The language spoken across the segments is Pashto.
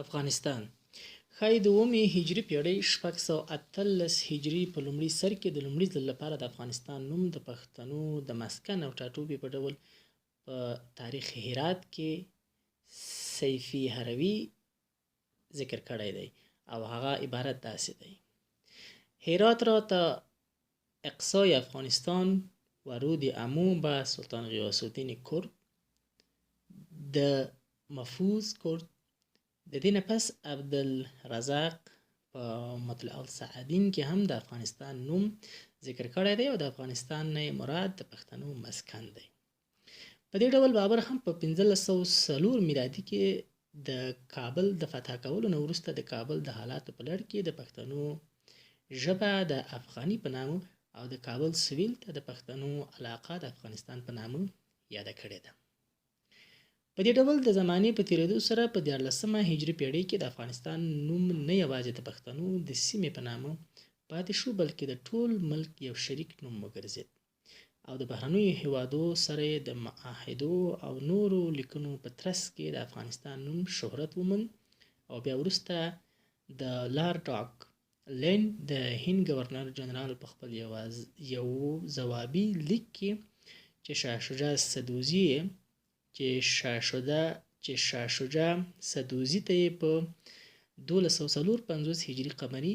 افغانستان ښایي د اوومې هجري پېړۍ 618 هجري په لومړي سر کې د لومړي ځل لپاره د افغانستان نوم د پښتنو د مسکن او ټاټوبي په ډول په تاریخ هرات کې سیفي هروي ذکر کړی دی او هغه عبارت داسې دی: هرات را تا اقصای افغانستان و رود عمو به سلطان غیاث الدین کرد د مفوز کرد. د دې نه پس عبدالرزاق په مطلع الصاعدین کې هم د افغانستان نوم ذکر کړی دی او د افغانستان نه مراد د پښتنو مسکن دی. په دې ډول بابر هم په 1504 میلادي کې د کابل د فتح کولو نه وروسته د کابل د حالاتو په لړ کې د پښتنو ژبه د افغاني په نامه او د کابل سویل ته د پښتنو علاقه د افغانستان په نامه یاده کړې ده. په دې ډول د زمانې په تیریدو سره په 14مه هجري پېړۍ کې د افغانستان نوم نه یوازې د پښتنو د سیمې په نامه پاتې شو بلکې د ټول ملک یو شریک نوم وګرځېد او د بهرنیو هیوادو سره د معاهدو او نورو لیکنو په ترڅ کې د افغانستان نوم شهرت وموند او بیا وروسته د لارډ ډاک لینډ د هند ګورنر جنرال په خپل یو ځوابي لیک کې چې شاه شجاع سدوزي ته یې په 1254 هجري قمري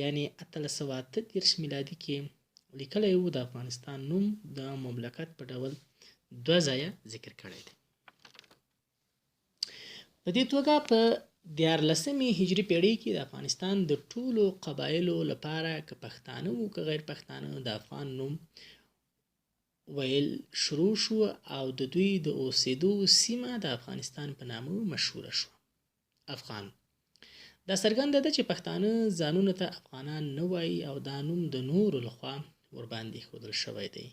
یعنی 1838 میلادي کې لیکلی و. د افغانستان نوم د مملکت په ډول 2 ځایه ذکر کړی دی. په دې توګه په 14مې هجري پېړۍ کې د افغانستان د ټولو قبایلو لپاره که پښتانه وو که غیر پښتانه د افغان نوم ویل شروع شو او د دوی د اوسېدو سیمه د افغانستان په نامه مشهوره شوه. افغان دا څرګنده ده چې پښتانه ځانونو ته افغانان نه وایي او دا نوم د نورو لخوا ورباندې ایښودل شوی دی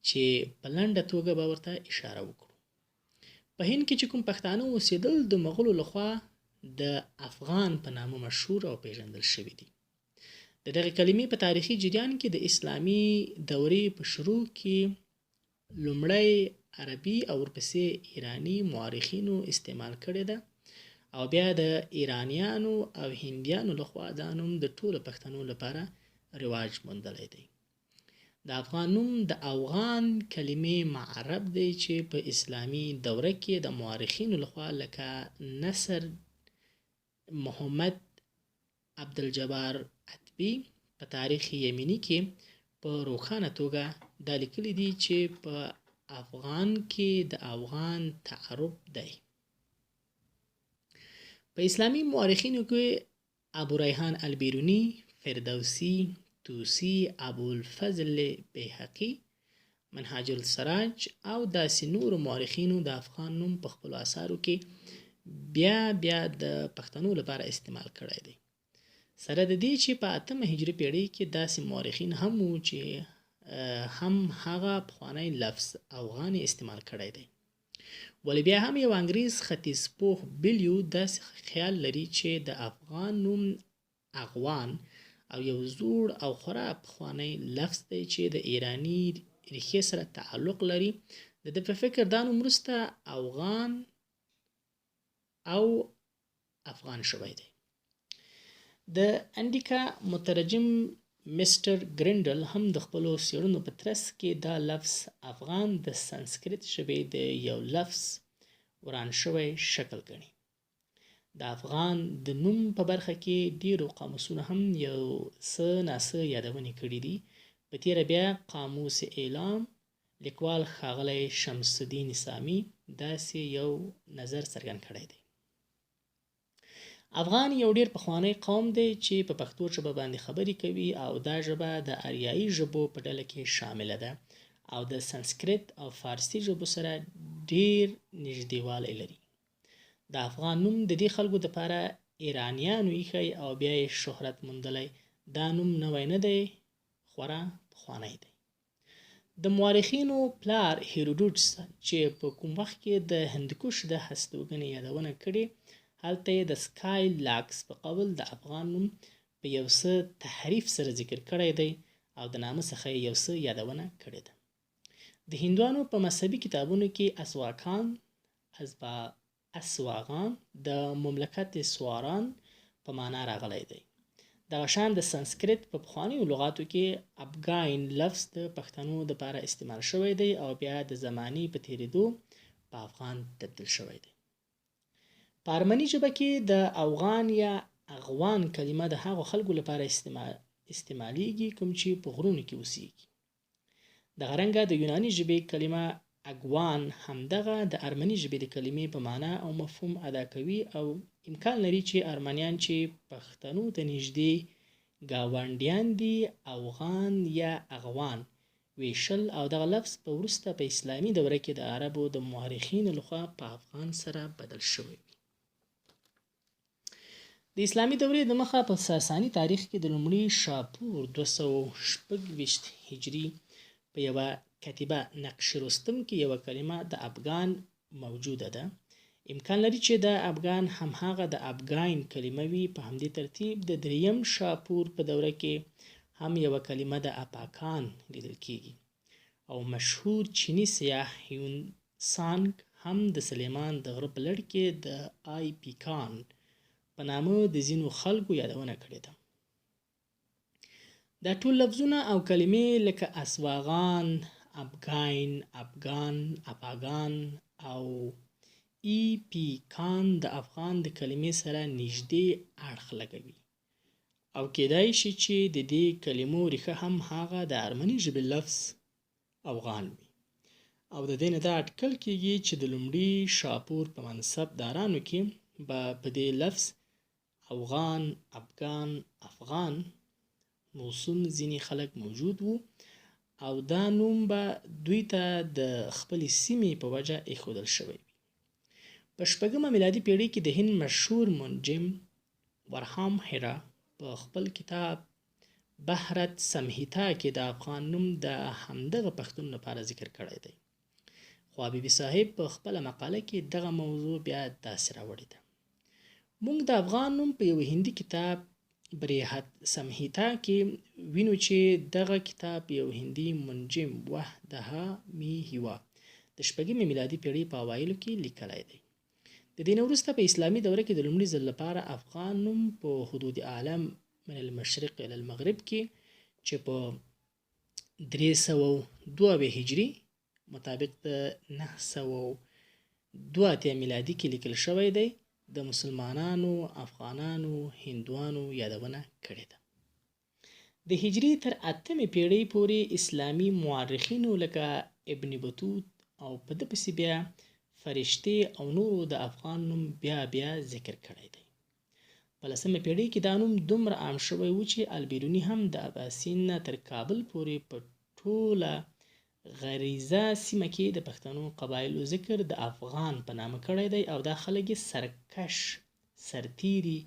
چې په لنډه توګه به ورته اشاره وکړو. په هند کې چې کوم پښتانه اوسېدل د مغولو لخوا د افغان په نامه مشهور او پیژندل شوي دي. د دغې کلمې په تاریخي جریان کې د اسلامي دورې په شروع کې لومړی عربي او ورپسې ایراني مورخینو استعمال کړې ده او بیا د ایرانیانو او هندیانو لخوا دا نوم د ټولو پښتنو لپاره رواج موندلی دی. د افغان نوم د اوغان کلمې معرب دی چې په اسلامي دوره کې د مورخینو لخوا لکه نصر محمد عبدالجبار عتبي په تاریخ یمني کې په روښانه توګه دا لیکلي دي چې په افغان کې د افغان تعرب دی. په اسلامي مورخینو کې ابوریحان البیرونی، فردوسی، توسی، ابوالفضل بیهقي، منهاج السراج او داسې نورو مورخینو د افغان نوم په خپلو اثارو کې بیا د پښتنو لپاره استعمال کړی دی. سره د دې چې په 8مه هجري پېړۍ کې داسې مورخین هم وو چې هم هغه پخوانی لفظ افغان استعمال کړی دی. ولی بیا هم یو انګریز ختیځپوه بیلیو داسې خیال لري چې د افغان نوم اغوان او یو زوړ او خورا پخوانی لفظ دی چې د ایرانی ریښې سره تعلق لري. د ده په فکر دا نوم وروسته اوغان او افغان شوی دی. د انډیکا مترجم مستر ګرینډل هم د خپلو څېړنو په ترڅ کې دا لفظ افغان د سانسکریت ژبې د یو لفظ وران شوی شکل ګڼي. د افغان د نوم په برخه کې ډیرو قاموسونو هم یو څه ناڅه یادونې کړي دي. په تیره بیا قاموس اعلام لیکوال ښاغلی شمس الدین سامي داسې یو نظر څرګند کړی دی: افغان یو ډیر پخوانی قوم دی چې په پښتو ژبه باندې خبرې کوي او دا ژبه د آریایي ژبو په ډله کې شامله ده او د سانسکریت او فارسي ژبو سره ډیر نږدېوالی لري. د افغان نوم د دې خلکو دپاره ایرانیانو ایښی او بیا یې شهرت موندلی. دا نوم نوی نه دی، خورا پخوانی دی. د مورخینو پلار هیروډوټس چې په کوم وخت کې د هندوکش د هستوګنې یادونه کړې، هلته یې د سکای لاکس په قول د افغان نوم په یو څه تحریف سره ذکر کړی دی او د نامه څخه یې یو څه یادونه کړې ده. د هندوانو په مذهبي کتابونو کې اسواکان، اسواغان د مملکت سواران په معنا راغلی دی. دغه شان د سنسکریت په پخوانیو لغاتو کې افغان لفظ د پښتنو دپاره استعمال شوی دی او بیا د زمانې په تېرېدو په افغان تبدیل شوی دی. په ارمني ژبه کې د افغان یا اغوان کلمه د هغو خلکو لپاره استعمالیږي کوم چې په غرونو کې اوسیږي. دغه رنګه د یوناني ژبې کلمه اګوان همدغه د ارمني ژبې د کلمې په معنا او مفهوم ادا کوي او امکان لري چې ارمنیان چې پښتنو ته نږدې ګاونډیان دي اوغان یا اغوان ویشل او دغه لفظ په وروسته په اسلامي دوره کې د عربو د مورخینو لخوا په افغان سره بدل شوی وي. د اسلامي دورې د مخه په ساساني تاریخ کې د لومړي شاپور 226 هجري په یوه کتیبه نقش رستم کې یوه کلمه د افغان موجوده ده. امکان لري چې د افغان هماغه د افغان کلمه وي. په همدې ترتیب د دریم شاپور په دوره کې هم یوه کلمه د اپاکان لیدل کېږي او مشهور چینی سیاح هیون سانګ هم د سلیمان د غره په لړ کې د آی پیکان په نامه د ځینو خلکو یادونه کړې ده. دا ټول لفظونه او کلمې لکه اسواغان، افغان، افغان، اپاګان او ای پی کان د افغان د کلمې سره نږدې اړخ لګوي او کېدای شي چې د دې کلمو ریښه هم هغه د ارمني ژبې لفظ افغان وي او د دې نه دا اټکل کېږي چې د لومړي شاپور په منصبدارانو کې به په دې لفظ افغان، افغان، افغان موسوم ځینې خلک موجود وو او دا نوم به دوی ته د خپلې سیمې په وجه ایښودل شوی وي. په 6مه میلادي پیړۍ کې د هند مشهور منجم ورهام هیرا په خپل کتاب بحرت سمهیتا کې د افغان نوم د همدغه پښتون لپاره ذکر کړی دی. خو حبیبي صاحب په خپله مقاله کې دغه موضوع بیا داسې راوړې ده. موږ د افغان نوم په یو هندي کتاب بریحت سمهیتا کې وینو چې دغه کتاب یو هندي منجم وحدها می هیوا د 6مې میلادي پیړۍ په اوایلو کې لیکلی دی. د دې نه وروسته په اسلامي دوره کې د لومړي ځل لپاره افغان نوم په حدود عالم من المشرق الى المغرب کې چې په 302 هجري مطابق د 982 میلادي کې لیکل شوی دی د مسلمانانو، افغانانو، هندوانو یادونه کړې ده. د هجري تر 8مې پیړۍ پورې اسلامي مورخینو لکه ابن بطوط او په ده پسې بیا فرشتې او نورو د افغان نوم بیا ذکر کړی دی. په 10مه پیړۍ کې دا نوم دومره عام شوی و چې البیروني هم د اباسین نه تر کابل پورې په ټوله غریزه سیمه کې د پښتنو قبایلو ذکر د افغان په نامه کړی دی او دا خلک یې سرکش، سرتیري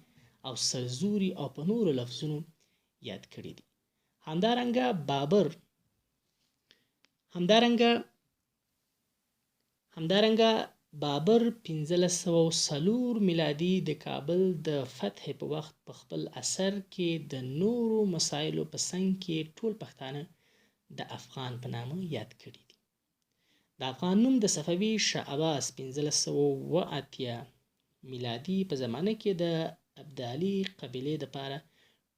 او سرزوري او په نورو لفظونو یاد کړي دي. همدارنګه بابر 1504 میلادي د کابل د فتح په وخت په خپل اثر کې د نورو مسایلو په څنګ کې ټول پښتانه د افغان په نامه یاد کړي دي. د افغان نوم د صفوي شاه عباس 1580 میلادي په زمانه کې د ابدالي قبیلې دپاره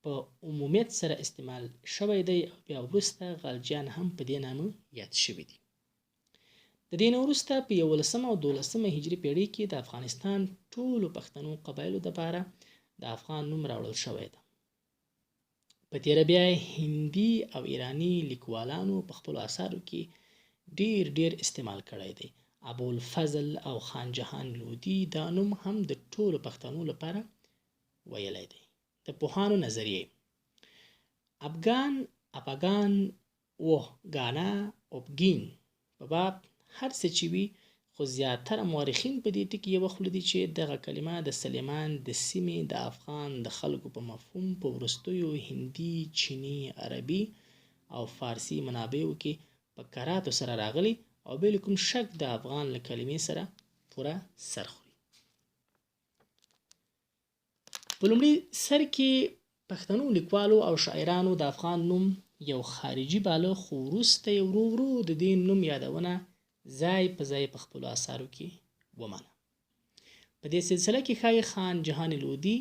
په عمومیت سره استعمال شوی دی او بیا وروسته غلجیان هم په دې نامه یاد شوي دي. د دې نه وروسته په 11مه او 12مه هجري پیړۍ کې د افغانستان ټولو پښتنو قبایلو دپاره د افغان نوم راوړل شوی ده. په تیره بیا هندي او ایراني لیکوالانو په خپلو اثارو کې ډیر استعمال کړی دی. ابوالفضل او خان جهان لودي دا نوم هم د ټولو پښتنو لپاره ویلی دی. د پوهانو نظریې افغان، اپاګان، اوه، ګانا، اوبګین په باب هر څه چې وي خو زیاتره مورخین په دې ټکي یوه خوله دي چې دغه کلمه د سلیمان د سیمې د افغان د خلکو په مفهوم په وروستیو هندي، چیني، عربي او فارسي منابعو کې په کراتو سره راغلی او بې کوم شک د افغان له کلمې سره پوره سر خوري. په لومړي سر کې پښتنو لیکوالو او شاعرانو د افغان نوم یو خارجي باله خو وروسته یې ورو د دې نوم یادونه ځای په ځای په خپلو اثارو کې ومنه. په دې سلسله کې ښایي خان جهان لودي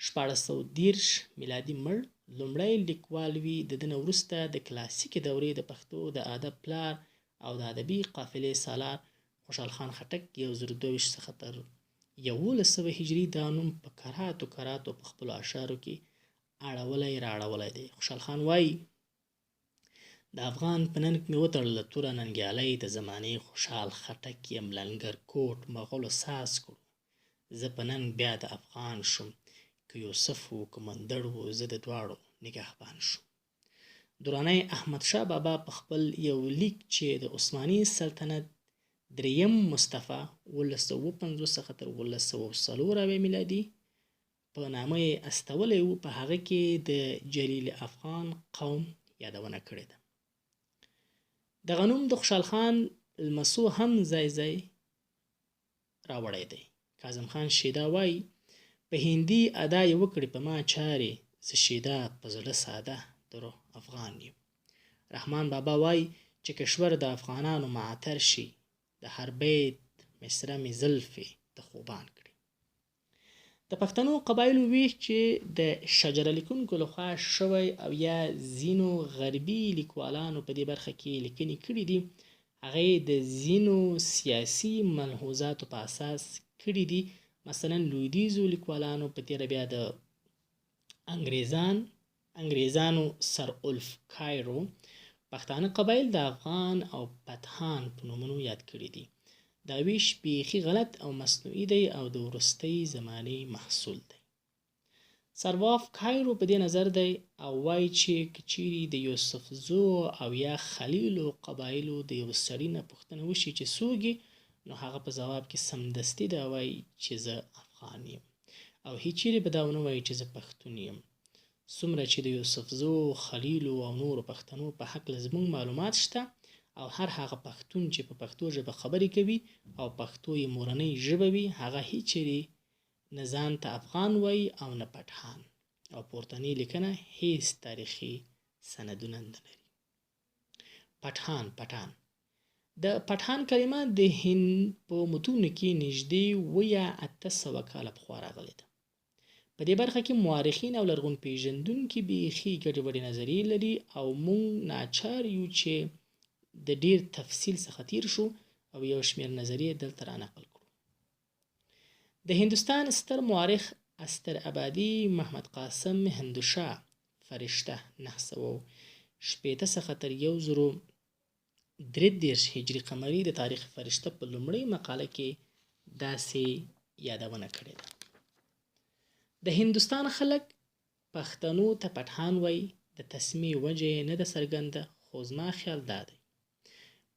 1430 میلادي مړ لومړی لیکوال وي. د ده نه وروسته د کلاسیکې دورې د پښتو د ادب پلار او د ادبي قافلې سالار خوشحال خان خټک 1022 څخه تر 1100 هجري دا نوم په کراتو په خپلو اشعارو کې اړولی راړولی دی. خوشحال خان وایي د افغان په ننګ مې وتړله توره ننګیالۍ، د زمانې خوشحال خټک یم لنګر کوټ مغولو ساز کړو، زه په ننګ بیا د افغان شوم، که یوسف و که مندړ و زه د دواړو نګهبان شوم. درانی احمدشاه بابا په خپل یو لیک چې د عثماني سلطنت دریم مصطفی 1150 څخه تر 1104 میلادي په نامه یې استولی و، په هغه کې د جلیل افغان قوم یادونه کړې ده. دغه نوم د خوشحال خان لمسو هم ځای ځای راوړی دی. کاظم خان شیدا وایي په هندي ادا یې وکړې په ما چارې، زه شیدا په زړه ساده د روح افغان یم. رحمان بابا وایي چې کشور د افغانانو معطر شي، د هر بیت مصره مې زلفې د خوبان کړي. د پښتنو قبایلو ویش چې د شجره لیکونکو لخوا شوی او یا ځینو غربي لیکوالانو په دې برخه کې لیکنې کړي دي، هغه د ځینو سیاسي ملحوظاتو په اساس کړي دي. مثلا لویدیځو لیکوالانو په تېره بیا د انګریزانو سر اولف کایرو پښتانه قبایل د افغان او پتهان په نومونو یاد کړي دي. دا ویش بیخي غلط او مصنوعي دی او د وروستۍ زمانې محصول دی. سرواف کایرو په دې نظر دی او وایي چې که چیرې د یوسفزو او یا خلیلو قبایلو د یو سړي نه پوښتنه وشي چې څوک یې، نو هغه په ځواب کې سمدستي دا وایي چې زه افغان یم، او هیڅ چیرې به دا ونه وایي چې زه پښتون یم. څومره چې د یوسفزو، خلیلو او نورو پښتنو په هکله زموږ معلومات شته، او هر هغه پښتون چې په پښتو ژبه خبرې کوي او پښتو یې مورنۍ ژبه وي، هغه هیڅ چیرې نه ځان ته افغان وایي او نه پټهان، او پورتنۍ لیکنه هیڅ تاریخي سندونه نه لري. پټهان د پټهان کلمه د هند په متونو کې نږدې 700 یا 800 کاله پخوا راغلې ده. په دې برخه کې مورخین او لرغون پیژندونکي بیخي ګډوډې نظریې لري او موږ ناچار یو چې د ډیر تفصیل څخه تیر شو او یو شمېر نظریې دلته را نقل کړو. د هندوستان ستر مورخ استر ابادي محمد قاسم هندوشاه فرشته 960 څخه تر 1033 هجري قمري د تاریخ فرشته په لومړۍ مقاله کې داسې یادونه کړې ده: د هندوستان خلک پښتنو ته پټهان وایي، د تسمیې وجه یې نه ده څرګنده، خو زما خیال دا دی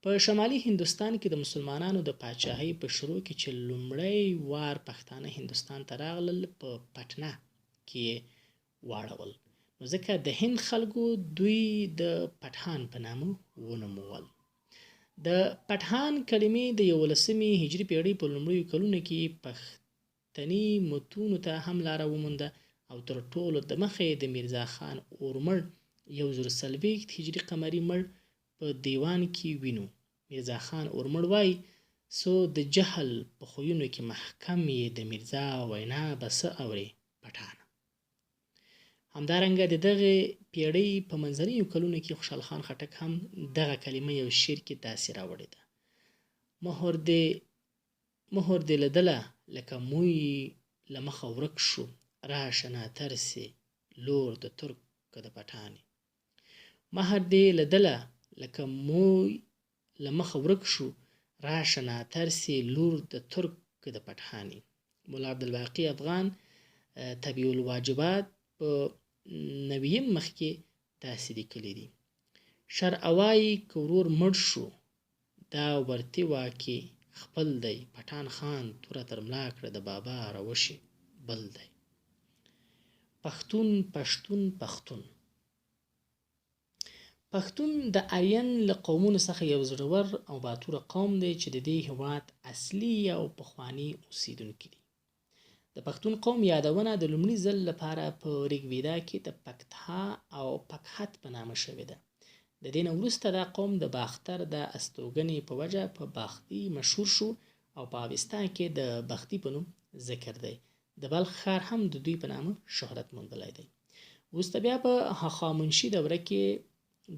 په شمالي هندوستان کې د مسلمانانو د پاچاهۍ په شروع کې چې لومړی وار پښتانه هندوستان ته راغلل، په پټنه کې یې واړول، نو ځکه د هند خلکو دوی د پټهان په نامه ونومول. د پټهان کلمې د 11مې هجري پیړۍ په لومړیو کلونو کې پښتني متونو ته هم لاره ومونده او تر ټولو د مخه د میرزا خان اورمړ 1040 هجري قمري مړ په دیوان کې وینو. میرزا خان اورمړ وایي سو د جهل په خویونو کې محکم یې، د میرزا وینا به څه اورې پټانه. همدارنګه د دغه پیړۍ په منځنیو کلونو کې خوشحال خان خټک هم دغه کلمه یو شعر کې داسې راوړې ده: مهر دې لیدله لکه موی له مخه ورک شو، راشه ناترسې لور د ترک د پټانې. مهر دې لیدله لکه موی له مخه ورک شو، راشه ناترسې لور د ترک د پټانې. مولا عبدالباقي افغان طبیع الواجبات په 90 مخ کې داسې لیکلي دي: شرع وایي که ورور مړ شو، دا ورتې واکې خپل دی، پټان خان توره تر ملا کړه، د بابا روشي بل دی. پښتون د آرین له قومونو څخه یو زړور او باتوره قوم دی چې د دې هېواد اصلي او پخواني اوسیدونکي دي. د پښتون قوم یادونه د لومړي ځل لپاره په ریګویدا کې د پکتها او پکهت په نامه شوې ده. د دې نه وروسته دا قوم د باختر د استوګنې په وجه په باختي مشهور شو او په اوستا کې د بختي په نوم ذکر دی. د بلخ ښار هم د دوی په نامه شهرت موندلی دی. وروسته بیا په هخامنشي دوره کې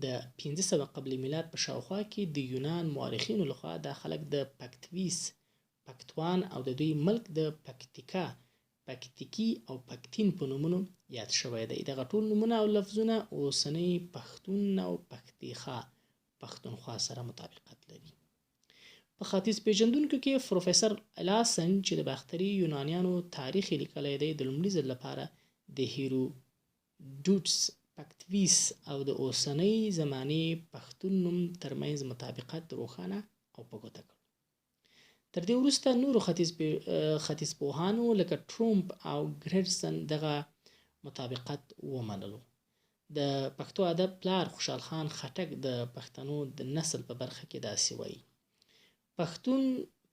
د 1500 قبل میلاد په شاوخوا کې د یونان مورخینو لخوا دا خلک د پکتویس، پکتوان او د دوی ملک د پکتیکا، پکتیکي او پکتین په نومونو یاد شوی دی. دغه ټول نومونه او لفظونه اوسنۍ پښتون او پکتیخا پښتونخوا سره مطابقت لري. په ختیځ پیژندونکو کې پروفیسر الاسن چې د باختري یونانیانو تاریخ یې لیکلی دی د لومړي ځل لپاره د هیروډوټس، پکتویس او د اوسنۍ زمانې پښتون نوم ترمنځ مطابقت روښانه او په ګوته کړ. تر دې وروسته نورو ختیځپوهانو لکه ټرومپ او ګریډسن دغه مطابقت ومنلو. د پښتو ادب پلار خوشحال خان خټک د پښتنو د نسل په برخه کې داسې وایي: پښتون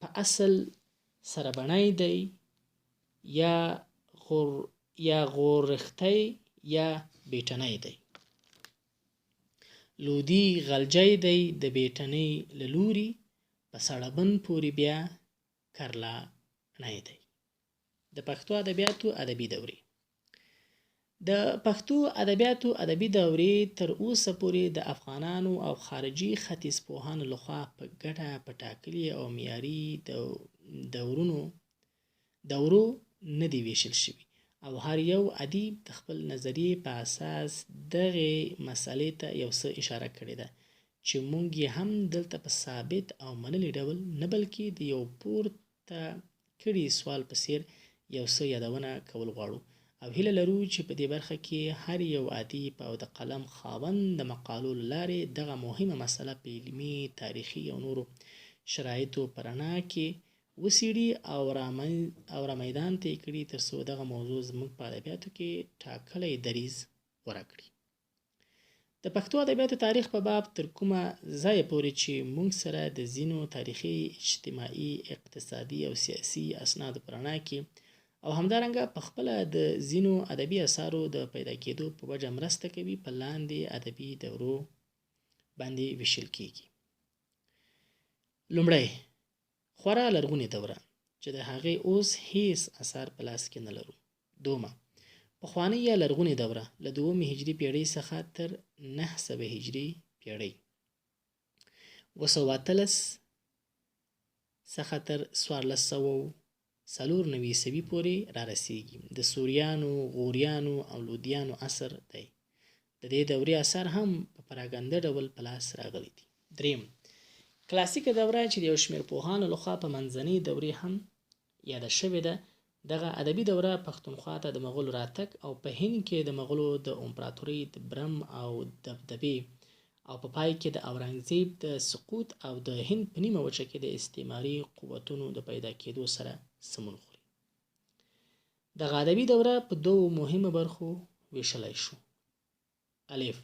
په اصل سربڼی دی، یا غورښتی یا بیټنی دی. لودي غلجی دی د بیټنۍ له لوري، په سړبن پورې بیا کرلانی دی. د پښتو ادبیاتو ادبي دورې. د پښتو ادبیاتو ادبي دورې تر اوسه پورې د افغانانو او خارجي ختیځپوهانو لخوا په ګډه په ټاکلي او معیاري دورو نه دي ویشل شوي، او هر یو ادیب د خپل نظریې په اساس دغې مسئلې ته یو څه اشاره کړې ده چې موږ یې هم دلته په ثابت او منلي ډول نه بلکې د یو پورته کړي سوال په څیر یو څه یادونه کول غواړو، او هیله لرو چې په دې برخه کې هر یو ادیب او د قلم خاوند د مقالو له لارې دغه مهمه مسله په علمي، تاریخي او نورو شرایطو په رڼا کې وڅېړي او رامیدان ته یې کړي تر څو دغه موضوع زموږ په ادبیاتو کې ټاکلی دریځ غوره کړي. د پښتو ادبیاتو تاریخ په باب تر کومه ځایه پورې چې موږ سره د ځینو تاریخي، اجتماعي، اقتصادي او سیاسي اسنادو په رڼا کې او همدارنګه په خپله د ځینو ادبي اثارو د پیدا کېدو په وجه مرسته کوي، په لاندې ادبي دورو باندې ویشل کېږي. لومړی، خورا لرغونې دوره چې د هغې اوس هیڅ اثار په لاس کې نه لرو. دومه، پخوانۍ یا لرغونې دوره له 2 هجري پیړۍ څخه تر 900 هجري پیړۍ، 213 څخه تر 1494 عیسوي پورې را رسیږي. د سوریانو، غوریانو او لودیانو عصر دی. د دې دورې اثار هم په پراګنده ډول په لاس راغلي دي. دریم، کلاسیکه دوره چې د یو شمېر پوهانو لخوا په منځنۍ دورې هم یاده شوې ده. دغه ادبي دوره پښتونخوا ته د مغولو راتګ او په هند کې د مغولو د امپراتورۍ د برم او دبدبې او په پای کې د اورنګزیب د سقوط او د هند په نیمه وچه کې د استعماري قوتونو د پیدا کېدو سره سمون خوري. دغه ادبي دوره په 2 مهمو برخو ویشلی شو. الف،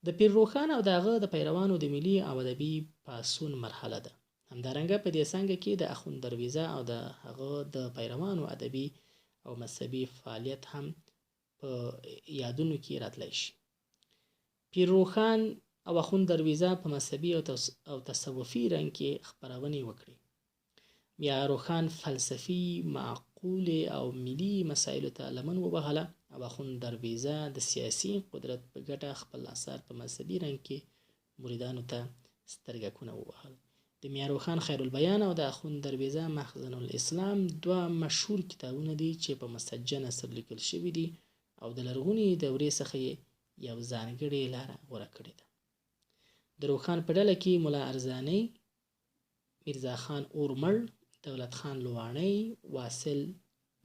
د پیر روښان او د هغه د پیروانو د ملي او ادبي پاڅون مرحله ده. همدارنګه په دې څانګه کې د اخوند درویزه او د هغه د پیروانو ادبي او مذهبي فعالیت هم په یادونو کې راتلی شي. پیر روښان او اخوند درویزه په مذهبي او تصوفي رنګ کې خپرونې وکړي. بیا روښان فلسفي، معقولې او ملي مسایلو ته لمن ووهله، او اخوند درویزه د سیاسي قدرت په ګټه خپل اثار په مذهبي رنګ کې مریدانو ته سترګکونه ووهل. د میا روښان خیرالبیان او د اخوند درویزه مخزن الاسلام 2 مشهور کتابونه دي چې په مسجع نثر لیکل شوي دي او د لرغونې دورې څخه یې یو ځانګړې لاره غوره کړې ده. د روښان په ډله کې ملا ارزانی، میرزا خان اورمړ، دولت خان لواڼی، واصل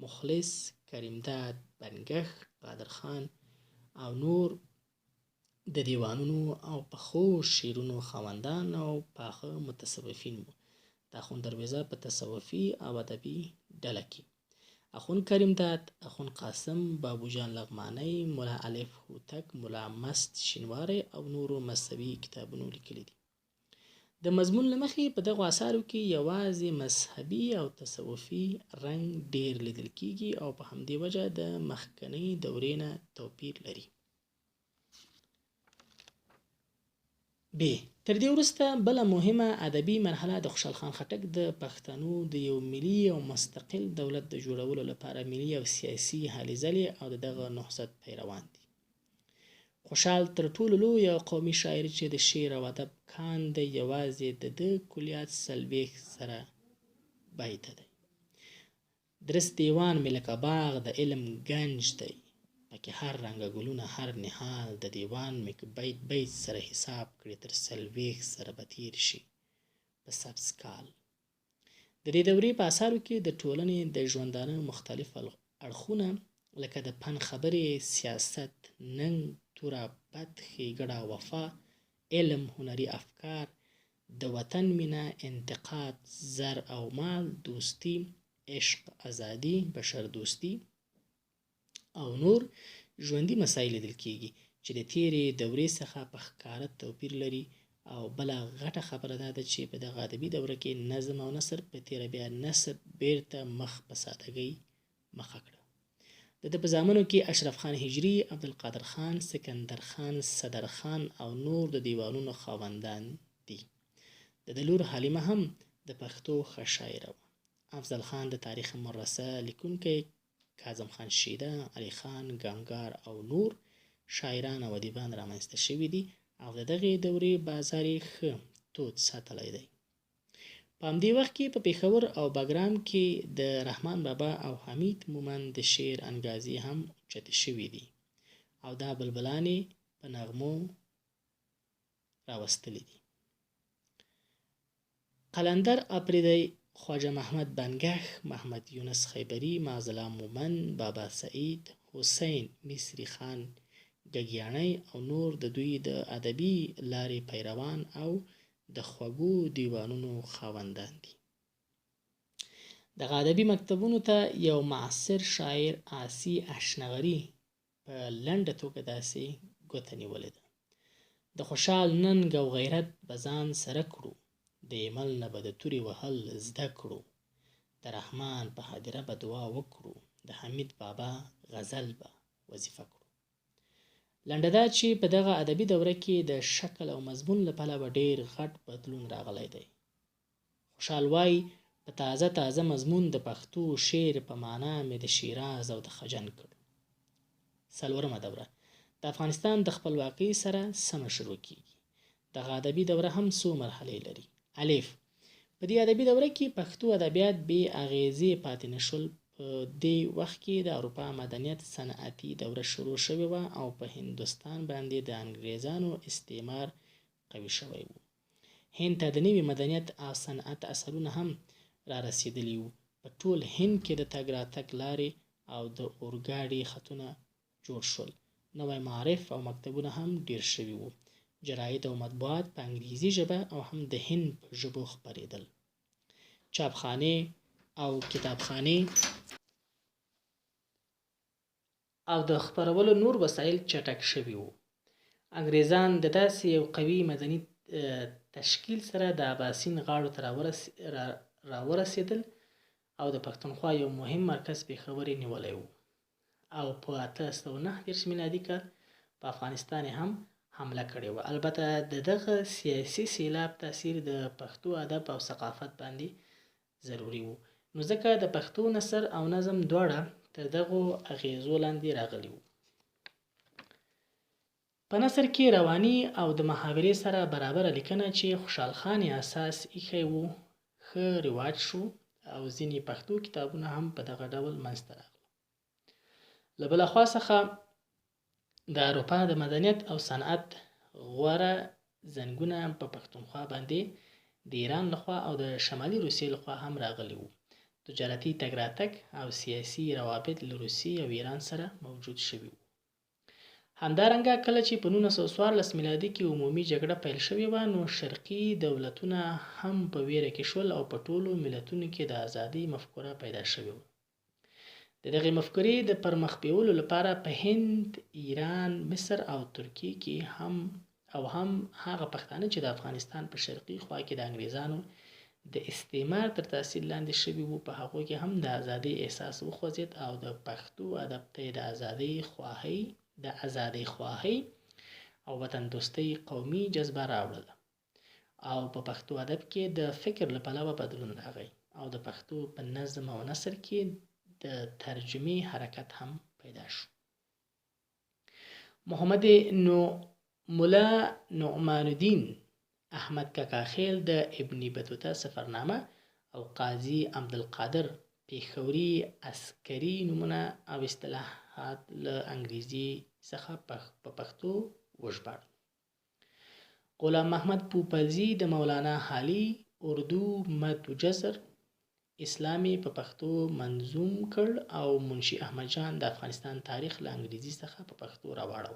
مخلص، کریمداد بنګښ، قادر خان او نور د دیوانونو او پخو شعرونو خاوندان او پاخه متصوفین وو. د اخوند درویزه په تصوفي او ادبي ډله کې اخوند کریمداد، اخوند قاسم، بابو جان لغمانی، ملا الف هوتک، ملا مست شینواری او نورو مذهبي کتابونو لیکلي دي. د مضمون له مخې په دغو اثارو کې یوازې مذهبي او تصوفي رنګ ډیر لیدل کېږي او په همدې وجه د مخکنۍ دورې نه توپیر لري. ب تر دې وروسته بله مهمه ادبي مرحله د خوشحال خان خټک د پښتنو د یو ملي او مستقل دولت د جوړولو لپاره ملي او سیاسي هلې ځلې او دغه نهضت پیروان دي. خوشحال تر ټولو لوی او قومي شاعر چې د شعر او ادب کان دی یوازې د ده کلیات 40 زره بیته دی. درست دیوان مې لکه باغ د علم گنج دی، پکې هر رنګه ګلونه هر نهال د دیوان مې بیت بیت سره حساب کړي تر 40 زره به تیر شي په سبز کال. د دې دورې په اثارو کې د ټولنې د ژوندانه مختلف اړخونه لکه د فن خبرې، سیاست، ننګ، توره، بد، ښېګړه، وفا، علم، هنري افکار، د وطن مینه، انتقاد، زر او مال، دوستي، عشق، ازادي، بشردوستي او نور ژوندي مسایل لیدل کېږي چې د تېرې دورې څخه په ښکاره توپیر لري. او بله غټه خبره دا ده چې په دغه ادبي دوره کې نظم او نثر په تېره بیا نثر بیرته مخ په سادګۍ مخه کړه. د ده په زامنو کې اشرف خان هجري، عبدالقادر خان، سکندر خان، صدر خان او نور د دیوانونو خاوندان دي. د ده لور حلیمه هم د پښتو ښه شاعره وه. افضل خان د تاریخ مرصع لیکونکی، کاظم خان شیده، علی خان، ګنګار او نور شاعران او ادیبان رامنځته شوي دي او د دغې دورې بازار یې ښه تود ساتلی دی. په همدې وخت کې په پېښور او بګرام کې د رحمان بابا او حمید مومند د شعر انګازې هم اوچتې شوي دي او دا بلبلانې په نغمو راوستلي دي. قلندر اپریدی، خواجه محمد بنګښ، محمد یونس خیبري، معزالله مومند، بابا سعید، حسین مصری خان ګګیاڼی او نور د دوی د ادبي لارې پیروان او د خوږو دیوانونو خاوندان دي. دغه ادبي مکتبونو ته یو معاصر شاعر عاصي اشنغري په لنډه توګه داسې ګوته نیولې ده: د خوشحال ننګ او غیرت به ځان سره کړو، د ایمل نه به د تورې وهل زده کړو، د رحمان په هدیره به دعا وکړو، د حمید بابا غزل به وظیفه کړو. لنډه دا چې په دغه ادبي دوره کې د شکل او مضمون له پلوه ډېر غټ بدلون راغلی دی. خوشحال وایي په تازه تازه مضمون د پښتو شعر په معنا مې د شیراز او د خجن کړ. څلورمه دوره د افغانستان د خپلواکۍ سره سمه شروع کېږي. دغه ادبي دوره هم څو مرحلې لري. الف: په دې ادبي دوره کې پښتو ادبیات بې اغیزې پاتې نه شول. په دې وخت کې د اروپا مدنیت صنعتي دوره شروع شوې وه او په هندوستان باندې د انګریزانو استعمار قوي شوی و. هند ته د نوي مدنیت او صنعت اثرونه هم را رسېدلي وو. په ټول هند کې د تګ راتګ لارې او د اورګاډي خطونه جوړ شول. نوی معارف او مکتبونه هم ډیر شوي وو. جراید او مطبوعات په انګریزي ژبه او هم د هند په ژبو خپرېدل. چاپخانې او کتابخانې او د خپرولو نور وسایل چټک شوي وو. انګریزان د داسې یو قوي مدني تشکیل سره د اباسین غاړو ته راورسېدل او د پښتونخوا یو مهم مرکز پېښور یې نیولی و او په 1809 میلادي کال په افغانستان هم حمله کړې وه. البته د دغه سیاسي سیلاب تاثیر د پښتو ادب او ثقافت باندې ضروري و، نو ځکه د پښتو نثر او نظم دواړه تر دغو اغیزو لاندې راغلي وو. په نثر کې رواني او د محاورې سره برابره لیکنه چې خوشحال خان یې اساس ایښی و ښه رواج شو او ځینې پښتو کتابونه هم په دغه ډول منځته راغلل. له بله خوا څخه د اروپا د مدنیت او صنعت غوره زنګونه په پښتونخوا باندې د ایران لخوا او د شمالي روسیې لخوا هم راغلي وو. تجارتي تګ راتګ او سیاسي روابط له روسیې او ایران سره موجود شوي وو. همدارنګه کله چې په 1914 میلادي کې عمومي جګړه پیل شوې وه، نو شرقي دولتونه هم په ویره کې شول او په ټولو ملتونو کې د ازادۍ مفکوره پیدا شوې وه. د دغې مفکورې د پرمخ بیولو لپاره په هند، ایران، مصر او ترکیې کې هم هغه پښتانه چې د افغانستان په شرقي خوا کې د انګریزانو د استعمار تر تاثیر لاندې شوي وو، په هغو کې هم د ازادۍ احساس وخوځېد او د پښتو ادب ته د ازادۍ خواهۍ او وطن دوستۍ قومي جذبه راوړله او په پښتو ادب کې د فکر له پلوه بدلون راغی او د پښتو په نظم او نثر کې د ترجمې حرکت هم پیدا شو. محمد مولا نعمان الدین احمد کاکاخیل د ابن بطوطه سفرنامه او قاضي عبدالقادر پیښوري عسکري نومونه او اصطلاحات له انګریزي څخه په پښتو وژباړل. غلام محمد پوپلزي د مولانا حالي اردو مد و جزر اسلامي په پښتو منظوم کړ او منشي احمد جان د افغانستان تاریخ له انګریزي څخه په پښتو راواړو.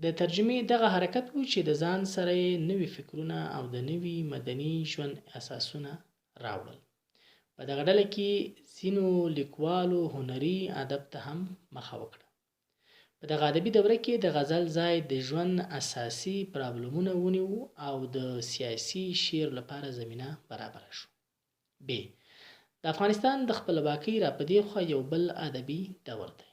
د ترجمې دغه حرکت و چې د ځان سره نوي فکرونه او د نوي مدني ژوند اساسونه راوړل. په دغه ډله کې ځینو لیکوالو هنري ادب ته هم مخه وکړه. په دغه ادبي دوره کې د غزل ځای د ژوند اساسي پرابلمونه ونیو او د سیاسي شعر لپاره زمینه برابره شو. ب د افغانستان د خپلواکۍ را په دې خوا یو بل ادبي دور دی.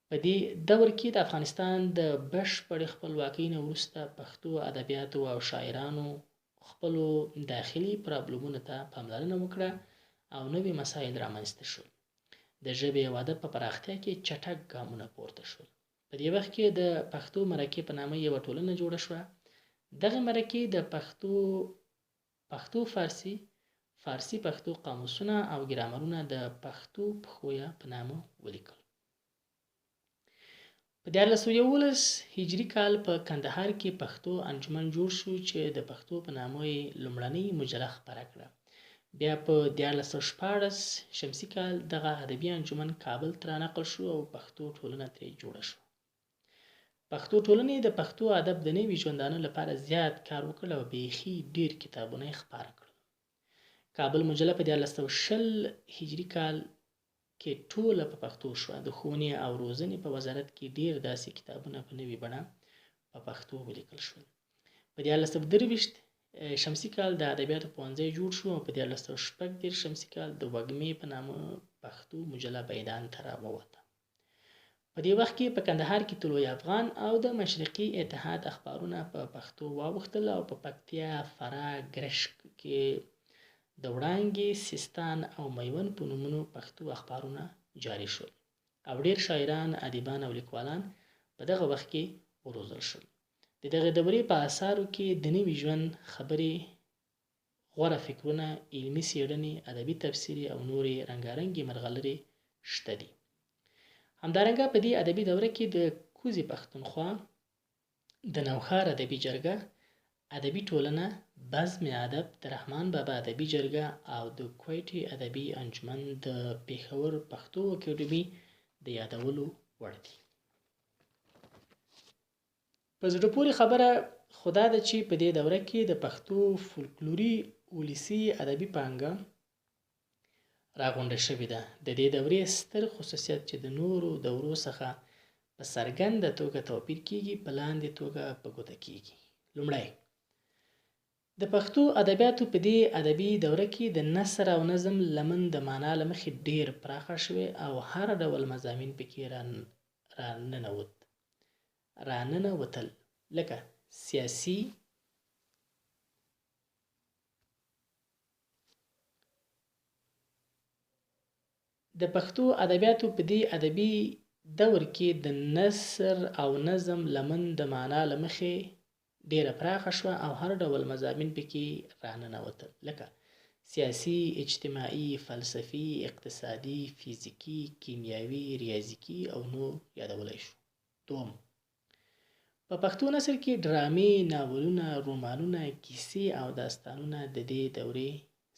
په دې دور کې د افغانستان د بشپړې خپلواکۍ نه وروسته پښتو ادبیاتو او شاعرانو خپلو داخلي پرابلمونو ته پاملرنه وکړه او نوي مسایل رامنځته شول. د ژبې او ادب په پراختیا کې چټک ګامونه پورته شول. په دې وخت کې د پښتو مرکې په نامه یوه ټولنه جوړه شوه. دغه مرکې د پښتو فارسي پښتو قاموسونه او ګرامرونه د پښتو پښویه په نامه ولیکل. په 1411 هجري کال په کندهار کې پښتو انجمن جوړ شو چې د پښتو په نامه یې لومړنۍ مجله خپره کړه. بیا په 1414 شمسي کال دغه ادبي انجمن کابل ته رانقل شو او پښتو ټولنه ترې جوړه شوه. پښتو ټولنې د پښتو ادب د نوي ژوندانه لپاره زیات کار وکړ او بیخي ډیر کتابونه یې خپاره کړل. کابل مجله په 1420 هجري کال کې ټوله په پښتو شوه. د ښوونې او روزنې په وزارت کې ډیر داسې کتابونه په نوې بڼه په پښتو ولیکل شول. په 1423 شمسي کال د ادبیاتو پوهنځی جوړ شو او په 1430 شمسي کال د وږمې په نامه پښتو مجله میدان ته راووته. په دې وخت کې په کندهار کې طلوع افغان او د مشرقي اتحاد اخبارونه په پښتو واوښتل او په پکتیا، فراه، ګرشک کې د وړانګې، سیستان او میوند په نومونو پښتو اخبارونه جاري شول او ډیر شاعران، ادیبان او لیکوالان په دغه وخت کې وروزل شول. د دغه دورې په اثارو کې د نوي ژوند خبرې، غوره فکرونه، علمي څېړنې، ادبي تفسیري او نورې رنګارنګې مرغلرې شته دي. همدارنګه په دې ادبي دوره کې د کوزې پښتونخوا، د نوښار ادبي جرګه، ادبي ټولنه، بزم ادب، د رحمان بابا ادبي جرګه او د کویټې ادبي انجمن د پېښور پښتو اکاډمي د یادولو وړ دي. په زړه پورې خبره خو دا ده چې په دې دوره کې د پښتو فولکلوري ولسي ادبي پانګه راغونډه شوې ده. د دې دورې ستر خصوصیت چې د نورو دورو څخه په څرګنده توګه توپیر کیږي په لاندې توګه په ګوته کیږي. لومړی، د پښتو ادبیاتو په دې ادبي دوره کې د نثر او نظم لمن د معنا له مخې ډیر پراخه شوې او هر ډول مضامین پکې راننوتل، لکه سیاسي، د پښتو ادبیاتو په دې ادبي دور کې د نثر او نظم لمن د معنا له مخې ډیره پراخه شوه او هر ډول مضامین پکې راننوتل، لکه سیاسي، اجتماعي، فلسفي، اقتصادي، فیزیکي، کیمیاوي، ریاضیکي او نور یادولی شو. دوم، په پښتو نثر کې ډرامې، ناولونه، رومانونه، کیسې او داستانونه د دې دورې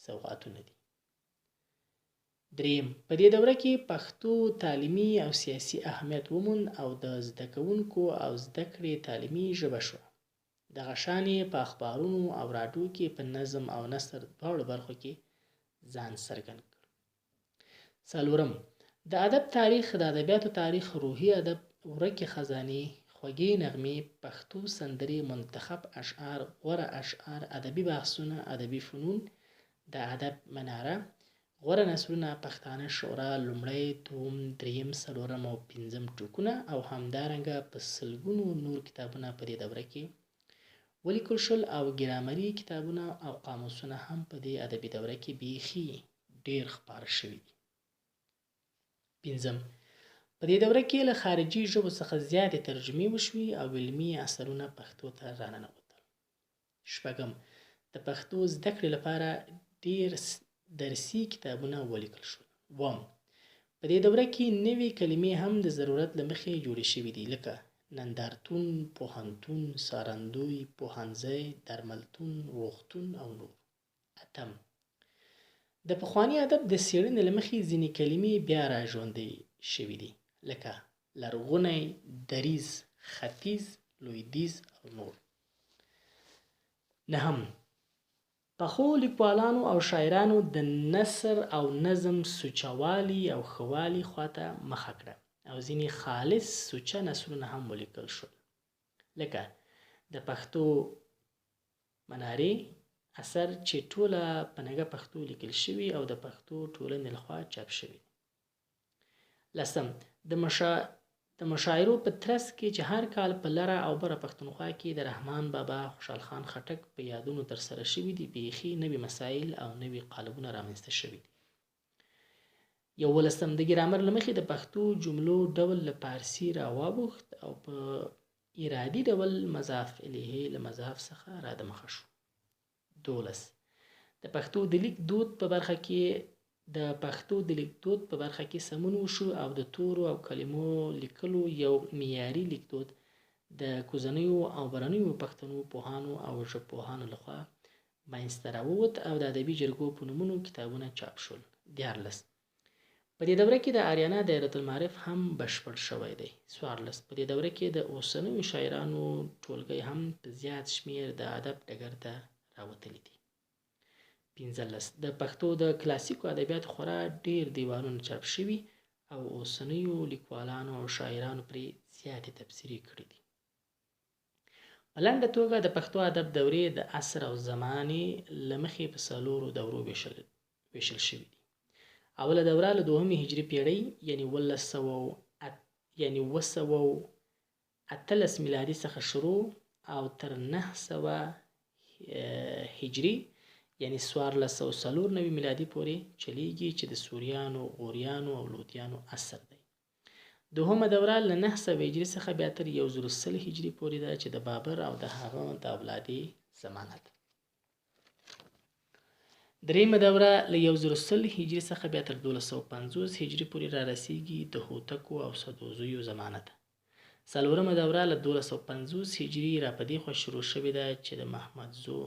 سوغاتونه دي. دریم، په دې دوره کې پښتو تعلیمي او سیاسي اهمیت وموند او د زده کوونکو او زده کړې تعلیمي ژبه شوه. دغه شان یې په اخبارونو او راډیو کې په نظم او نثر دواړو برخو کې ځان څرګند کړ. څلورم، د ادب تاریخ، د ادبیاتو تاریخ، روحي ادب، ورکې خزانې، خوږې نغمې، پښتو سندرې، منتخب اشعار، غوره اشعار، ادبي بحثونه، ادبي فنون، د ادب مناره، غوره نسلونه پښتانه شورا لومړی، دوم، دریم، څلورم او پنځم ټوکونه او همدارنګه په سلګونو نور کتابونه په دې دوره کې ولیکل شول او ګرامري کتابونه او قاموسونه هم په دې ادبي دوره کې بیخي ډیر خپاره شوي دي. پنځم، په دې دوره کې له خارجي ژبو څخه زیاتې ترجمې وشوي او علمي اثرونه پښتو ته راننوتل. شپږم، د پښتو زده کړې لپاره ډیر درسي کتابونه ولیکل شول. اووم، په دې دوره کې نوې کلمې هم د ضرورت له مخې جوړې شوې دي لکه نندارتون، پوهنتون، سارندوی، پوهنځی، درملتون، روغتون او نور. اتم، د پخواني ادب د څېړنې له مخې ځینې کلمې بیا را ژوندۍ شوي دي لکه لرغونی، دریځ، ختیځ، لویدیځ او نور. نهم، پخو لیکوالانو او شاعرانو د نثر او نظم سوچهوالي او ښه والي خواته مخه کړه او ځینې خالص سوچه نثرونه هم ولیکل شول لکه د پښتو منارې اثر چې ټوله په نګه پښتو لیکل شوي او د پښتو ټولنې لخوا چاپ شوي. لسم، د مشاعرو په ترڅ کې چې هر کال په لره او بره پښتونخوا کې د رحمان بابا، خوشحال خان خټک په یادونو ترسره شوي دي، بیخي نوي مسایل او نوي قالبونه رامنځته شوي دي. 11، د ګرامر له مخې د پښتو جملو ډول له فارسي راواوښت او په ارادي ډول مضاف الیه له مضاف څخه را دمخه شو. 12، د پښتو د لیک دود په برخه کې سمون وشو او د تورو او کلمو لیکلو یو معیاري لیکدود د کوزنیو او برنیو پښتنو پوهانو او ژبپوهانو لخوا منځته راووت او د ادبي جرګو په نومونو کتابونه چاپ شول. 14، په دې دوره کې د آریانا دایرة المعارف هم بشپړ شوی دی. 14، په دې دوره کې د اوسنیو شاعرانو ټولګي هم په زیات شمیر د ادب ډګر ته راوتلي دي. 15، د پښتو د کلاسیکو ادبیاتو خورا ډیر دیوانونه چاپ شوي او اوسنیو لیکوالانو او شاعرانو پرې زیاتې تبصرې کړي دي. په لنډه توګه د پښتو ادب دورې د عصر او زمانې له مخې په څلورو دورو ویشل شوي دي. اوله دوره له 2 هجري پیړۍ یعنی 1718 میلادي څخه شروع او تر 900 هجري یعنی 1494 میلادي پورې چلیږي چې د سوریانو، غوریانو او لودیانو عصر دی. دوهمه دوره له 900 هجري څخه بیا تر 1010 هجري پورې ده چې د بابر او د هغه د اولادې زمانه ده. دریمه دوره له 1010 هجري څخه بیا تر 1250 هجري پورې را رسیږي د هوتکو او سدوزیو زمانه ده. څلورمه دوره له 1250 هجري را په دې خوا شروع شوې ده چې د محمد زو